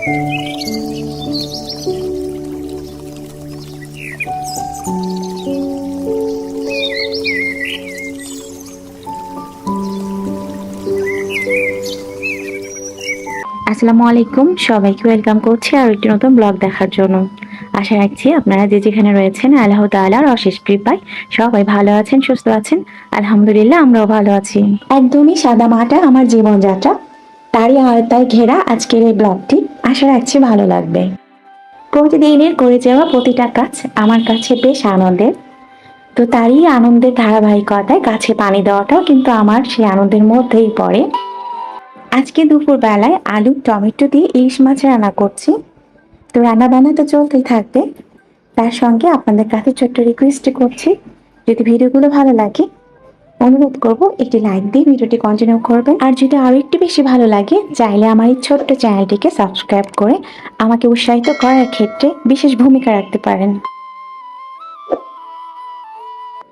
আসসালামু আলাইকুম, সবাইকে ওয়েলকাম করছি আর একটি নতুন ব্লগ দেখার জন্য। আশা রাখছি আপনারা যে যেখানে রয়েছেন আল্লাহ তাআলার অশেষ কৃপায় সবাই ভালো আছেন, সুস্থ আছেন। আলহামদুলিল্লাহ, আমরাও ভালো আছি। একদমই সাদা মাটা আমার জীবনযাত্রা, তারই আওতায় ঘেরা আজকের এই ব্লগটি। আশা রাখছি ভালো লাগবে। প্রতিদিনের করে যাওয়া প্রতিটা কাজ আমার কাছে বেশ আনন্দের, তো তারই আনন্দের ধারাবাহিকতায় গাছে পানি দেওয়াটাও কিন্তু আমার সেই আনন্দের মধ্যেই পড়ে। আজকে দুপুর বেলায় আলু টমেটো দিয়ে ইলিশ মাছ রান্না করছি। তো রান্না বান্না তো চলতেই থাকবে, তার সঙ্গে আপনাদের কাছে ছোট্ট রিকোয়েস্ট করছি, যদি ভিডিওগুলো ভালো লাগে অনুরোধ করব একটি লাইক দিয়ে ভিডিওটি কন্টিনিউ করবেন। আর যদি আরো একটু বেশি ভালো লাগে চাইলে আমার এই ছোট্ট চ্যানেলটিকে সাবস্ক্রাইব করে আমাকে উৎসাহিত করার ক্ষেত্রে বিশেষ ভূমিকা রাখতে পারেন।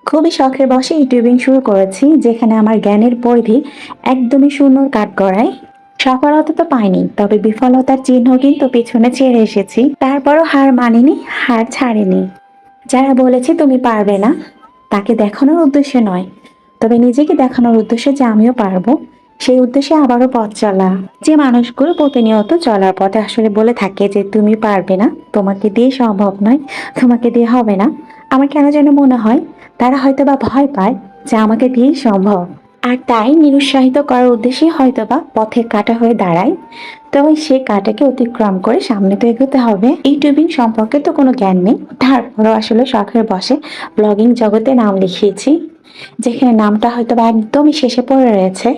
খুবই শখের বশে ইউটিউবিং শুরু করেছি, যেখানে আমার জ্ঞানের পরিধি একদমই শূন্যর কাঠগড়ায়। সফলতা তো পাইনি, তবে বিফলতার চিহ্ন কিন্তু পিছনে ছেড়ে এসেছি। তারপরও হার মানিনি, হার ছাড়িনি। যারা বলেছে তুমি পারবে না, তাকে দেখানোর উদ্দেশ্যে নয়, তবে নিজেকে দেখানোর উদ্দেশ্যে যে আমিও পারবো, সেই উদ্দেশ্যে আবারও পথ চলা। যে মানুষগুলো প্রতিনিয়ত চলার পথে আসলে বলে থাকে যে তুমি পারবে না, তোমাকে দিয়ে সম্ভব নয়, তোমাকে দিয়ে হবে না, আমার কেন যেন মনে হয় তারা হয়তোবা ভয় পায় যে আমাকে দিয়েই সম্ভব, আর তাই নিরুৎসাহিত করার উদ্দেশ্যে হয়তোবা পথের কাঁটা হয়ে দাঁড়ায়। তবে সে কাঁটাকে অতিক্রম করে সামনে তো এগোতে হবে। ইউটিউবিং সম্পর্কে তো কোনো জ্ঞান নেই, তারপরও আসলে শখের বশে ব্লগিং জগতে নাম লিখিয়েছি। যেখানে নামটা হয়তোবা একদমই শেষে পড়ে রয়েছে,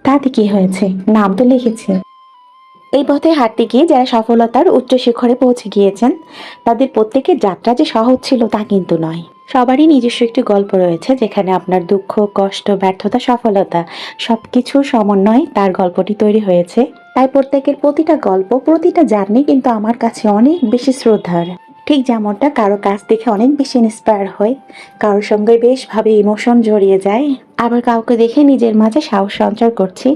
তাতে কি হয়েছে, নাম তো লিখেছি। এই পথে হাঁটতে গিয়ে যারা সফলতার উচ্চ শিখরে পৌঁছে গিয়েছেন, তাদের প্রত্যেকের যাত্রা যে সহজ ছিল তা কিন্তু নয়। সবারই নিজস্ব একটি গল্প রয়েছে, যেখানে আপনার দুঃখ, কষ্ট, ব্যর্থতা, সফলতা সবকিছুর সমন্বয়ে তার গল্পটি তৈরি হয়েছে। তাই প্রত্যেকের প্রতিটা গল্প, প্রতিটা জার্নি কিন্তু আমার কাছে অনেক বেশি শ্রদ্ধার। ঠিক যেমনটা কারো কাছ দেখে অনেক বেশি ইন্সপায়ার হয়, কারোর সঙ্গে বেশ ভাবে ইমোশন জড়িয়ে যায়, আবার কাউকে দেখে নিজের মাঝে সাহস সঞ্চার করছি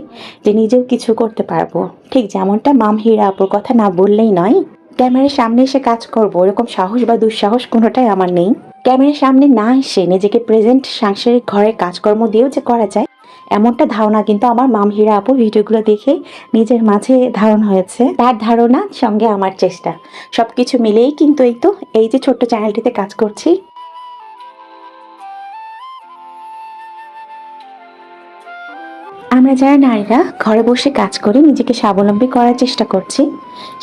যে নিজেও কিছু করতে পারবো। ঠিক যেমনটা মাম হীরা আপুর কথা না বললেই নয়। ক্যামেরার সামনে এসে কাজ করব এরকম সাহস বা দুঃসাহস কোনোটাই আমার নেই। ক্যামেরার সামনে না এসে নিজেকে প্রেজেন্ট সাংসারিক ঘরের কাজকর্ম দিয়েও যে করা যায়, এমনটা ধারণা কিন্তু আমার মাম হীরা আপুর ভিডিওগুলো দেখে নিজের মাঝে ধারণ হয়েছে। তার ধারণা সঙ্গে আমার চেষ্টা সবকিছু মিলেই কিন্তু এই যে ছোট্ট চ্যানেলটিতে কাজ করছি। আমরা যারা নারীরা ঘরে বসে কাজ করে নিজেকে স্বাবলম্বী করার চেষ্টা করছি,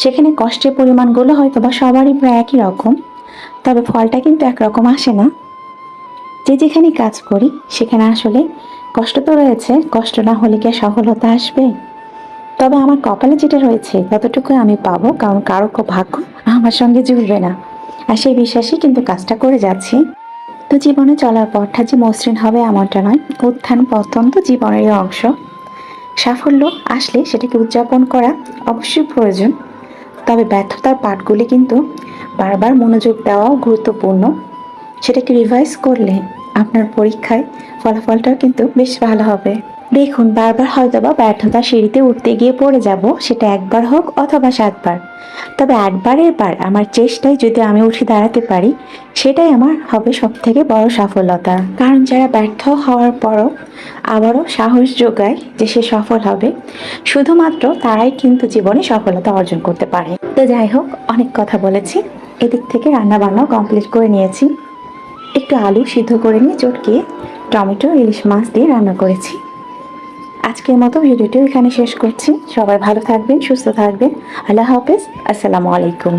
সেখানে কষ্টের পরিমাণগুলো হয়তো বা সবারই প্রায় একই রকম, তবে ফলটা কিন্তু একরকম আসে না। যে যেখানে কাজ করি সেখানে আসলে কষ্ট তো রয়েছে, কষ্ট না হলে কি আর সফলতা আসবে? তবে আমার কপালে যেটা রয়েছে ততটুকু আমি পাবো, কারণ কারো ভাগ্য আমার সঙ্গে জুড়বে না, আর সেই বিশ্বাসই কিন্তু কাজটা করে যাচ্ছি। তো জীবনে চলার পথটা যে মসৃণ হবে এমনটা নয়, উত্থান পতন তো জীবনেরই অংশ। সাফল্য আসলে সেটাকে উদযাপন করা অবশ্যই প্রয়োজন, তবে ব্যর্থতার পাঠগুলি কিন্তু বারবার মনোযোগ দেওয়াও গুরুত্বপূর্ণ। সেটাকে রিভাইজ করলে আপনার পরীক্ষায় ফলাফলটাও কিন্তু বেশ ভালো হবে। দেখুন, বারবার হয়তোবা ব্যর্থতার সিঁড়িতে উঠতে গিয়ে পড়ে যাব, সেটা একবার হোক অথবা 7 বার, তবে 8বারের বার আমার চেষ্টায় যদি আমি উঠে দাঁড়াতে পারি, সেটাই আমার হবে সব থেকে বড় সফলতা। কারণ যারা ব্যর্থ হওয়ার পরও আবারও সাহস যোগায় যে সে সফল হবে, শুধুমাত্র তারাই কিন্তু জীবনে সফলতা অর্জন করতে পারে। তো যাই হোক, অনেক কথা বলেছি, এদিক থেকে রান্না বান্নাও কমপ্লিট করে নিয়েছি। একটু আলু সিদ্ধ করে নিয়ে চটকিয়ে টমেটো ইলিশ মাছ দিয়ে রান্না করেছি। আজকের মতো ভিডিওটি এখানে শেষ করছি। সবাই ভালো থাকবেন, সুস্থ থাকবেন। আল্লাহ হাফেজ, আসসালামু আলাইকুম।